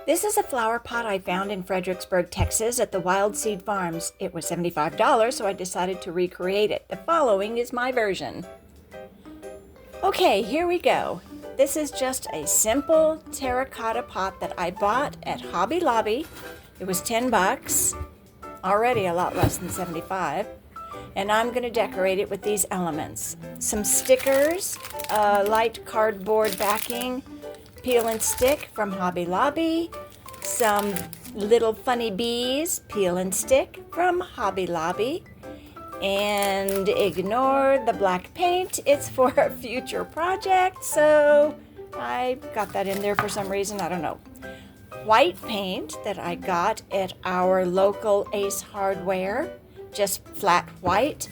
This is a flower pot I found in Fredericksburg, Texas at the Wild Seed Farms. It was $75, so I decided to recreate it. The following is my version. Okay, here we go. This is just a simple terracotta pot that I bought at Hobby Lobby. It was 10 bucks, already a lot less than 75. And I'm going to decorate it with these elements. Some stickers, light cardboard backing, peel and stick from Hobby Lobby, some little funny bees, peel and stick from Hobby Lobby, and ignore the black paint. It's for a future project, so I got that in there for some reason, I don't know. White paint that I got at our local Ace Hardware, just flat white.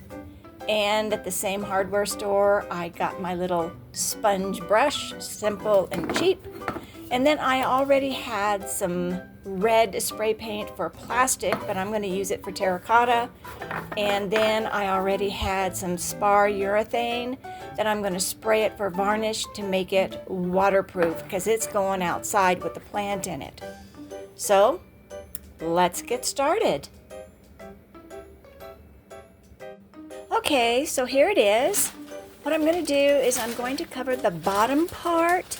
And at the same hardware store, I got my little sponge brush, simple and cheap. And then I already had some red spray paint for plastic, but I'm going to use it for terracotta. And then I already had some spar urethane that I'm going to spray it for varnish to make it waterproof because it's going outside with the plant in it. So let's get started. Okay, so here it is. What I'm going to do is I'm going to cover the bottom part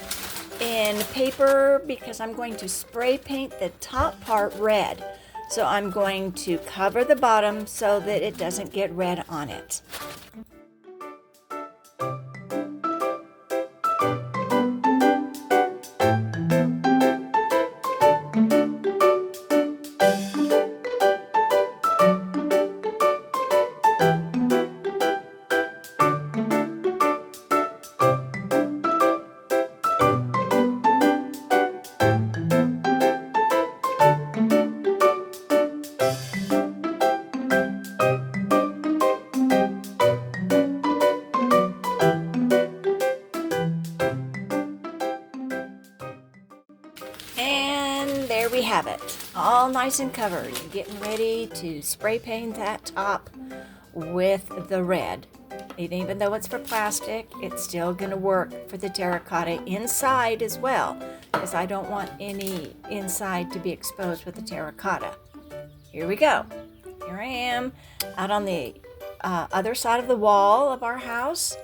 in paper because I'm going to spray paint the top part red. So I'm going to cover the bottom so that it doesn't get red on it. And there we have it, all nice and covered. Getting ready to spray paint that top with the red. And even though it's for plastic, it's still going to work for the terracotta inside as well, because I don't want any inside to be exposed with the terracotta. Here we go. Here I am out on the other side of the wall of our house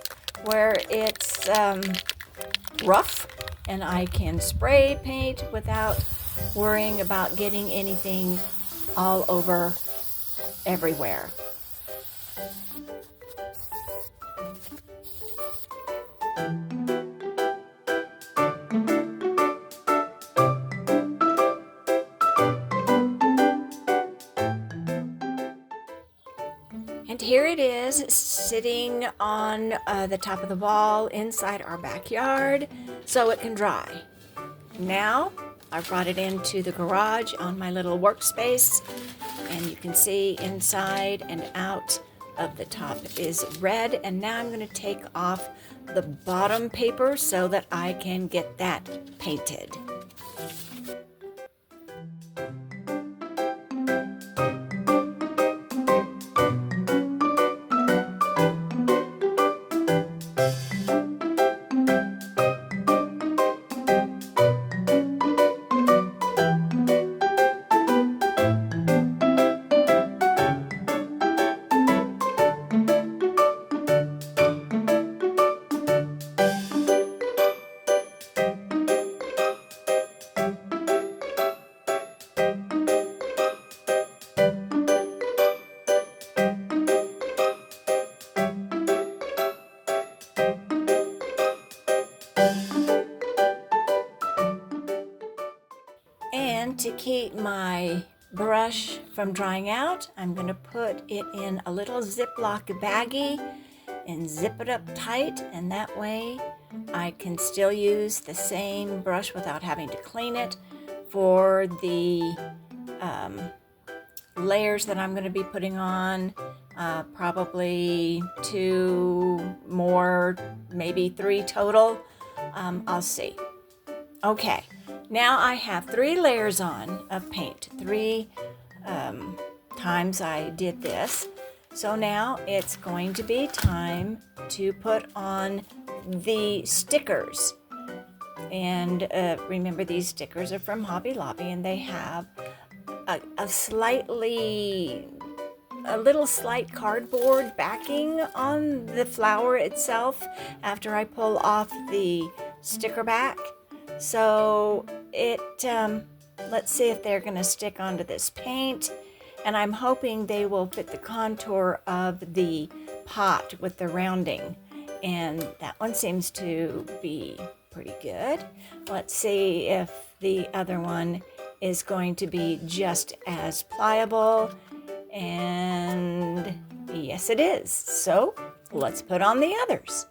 where it's rough. And I can spray paint without worrying about getting anything all over everywhere. And here it is, sitting on the top of the wall inside our backyard so it can dry. Now I brought it into the garage on my little workspace, and you can see inside and out of the top is red. And now I'm going to take off the bottom paper so that I can get that painted. And to keep my brush from drying out, I'm going to put it in a little Ziploc baggie and zip it up tight, and that way I can still use the same brush without having to clean it for the layers that I'm going to be putting on. Probably 2 more, maybe 3 total. I'll see. Okay. Now I have 3 layers on of paint, 3 times I did this. So now it's going to be time to put on the stickers. And remember, these stickers are from Hobby Lobby, and they have a little slight cardboard backing on the flower itself after I pull off the sticker back. So let's see if they're going to stick onto this paint, and I'm hoping they will fit the contour of the pot with the rounding, and that one seems to be pretty good. Let's see if the other one is going to be just as pliable, and yes it is. So let's put on the others.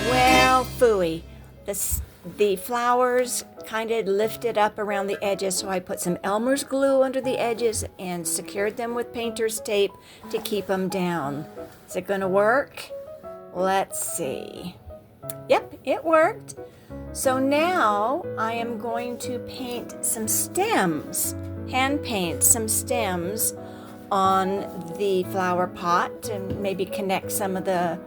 Well, phooey. The flowers kind of lifted up around the edges, so I put some Elmer's glue under the edges and secured them with painter's tape to keep them down. Is it going to work? Let's see. Yep, it worked. So now I am going to paint some stems, hand paint some stems on the flower pot and maybe connect some of the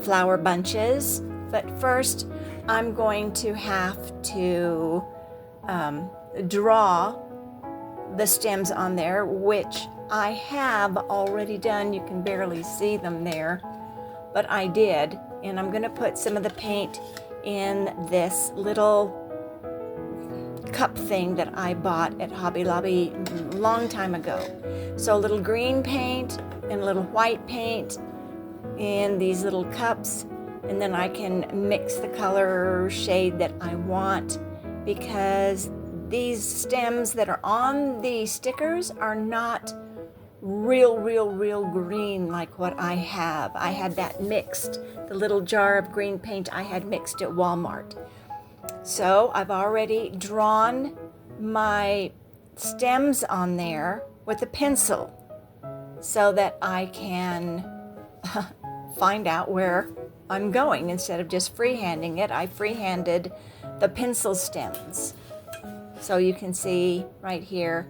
flower bunches. But first, I'm going to have to draw the stems on there, which I have already done. You can barely see them there, but I did. And I'm going to put some of the paint in this little cup thing that I bought at Hobby Lobby a long time ago. So a little green paint and a little white paint in these little cups, and then I can mix the color shade that I want, because these stems that are on the stickers are not real green like what I have. I had that mixed, the little jar of green paint I had mixed at Walmart. So I've already drawn my stems on there with a pencil so that I can find out where I'm going. Instead of just freehanding it, I freehanded the pencil stems. So you can see right here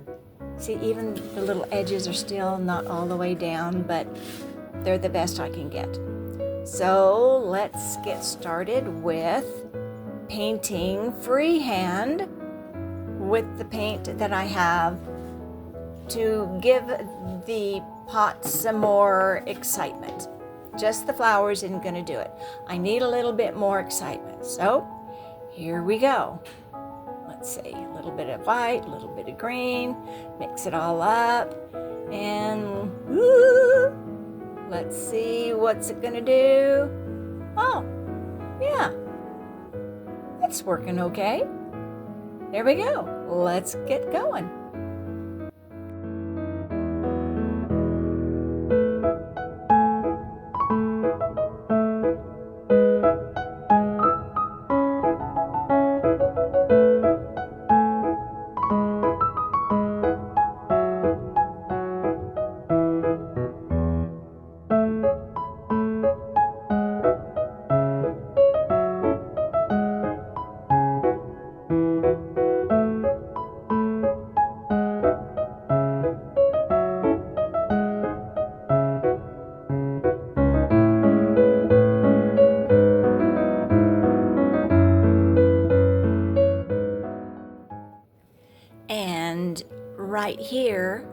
See, even the little edges are still not all the way down, but they're the best I can get. So let's get started with painting freehand with the paint that I have to give the pot some more excitement. Just the flowers isn't going to do it. I need a little bit more excitement. So here we go. Let's see, a little bit of white, a little bit of green, mix it all up, and let's see what's it going to do. Oh, yeah, it's working okay. There we go. Let's get going. And right here,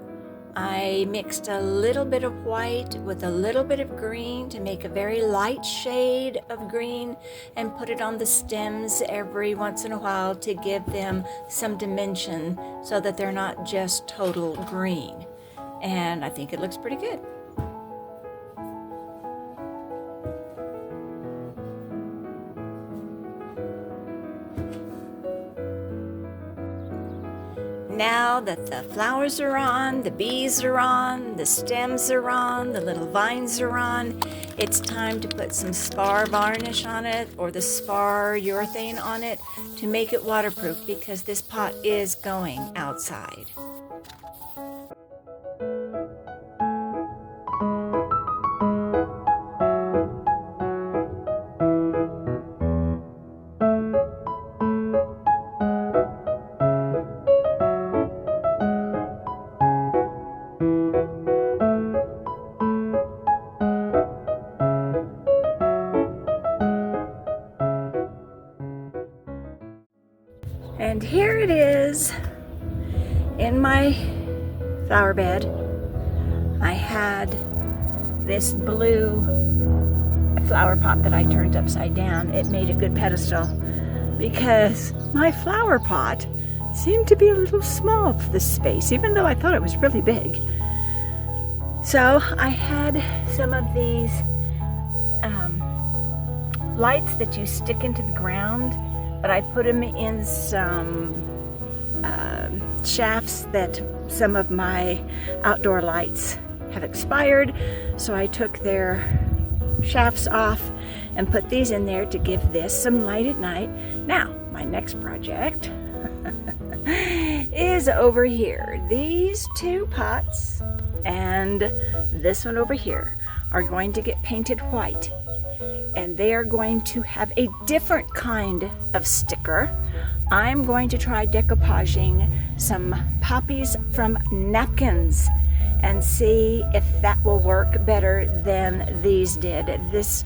I mixed a little bit of white with a little bit of green to make a very light shade of green and put it on the stems every once in a while to give them some dimension so that they're not just total green. And I think it looks pretty good. Now that the flowers are on, the bees are on, the stems are on, the little vines are on, it's time to put some spar varnish on it or the spar urethane on it to make it waterproof because this pot is going outside. And here it is in my flower bed. I had this blue flower pot that I turned upside down. It made a good pedestal because my flower pot seemed to be a little small for this space, even though I thought it was really big. So I had some of these lights that you stick into the ground, but I put them in some shafts that some of my outdoor lights have expired. So I took their shafts off and put these in there to give this some light at night. Now, my next project is over here. These two pots and this one over here are going to get painted white. And they are going to have a different kind of sticker. I'm going to try decoupaging some poppies from napkins and see if that will work better than these did. This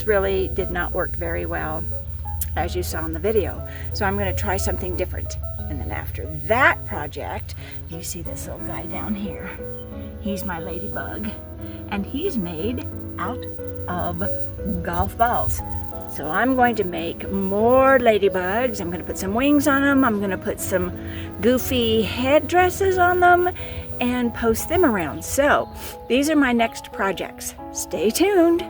really did not work very well, as you saw in the video. So I'm going to try something different. And then after that project, you see this little guy down here. He's my ladybug, and he's made out of golf balls. So I'm going to make more ladybugs. I'm going to put some wings on them. I'm going to put some goofy headdresses on them and post them around. So these are my next projects. Stay tuned.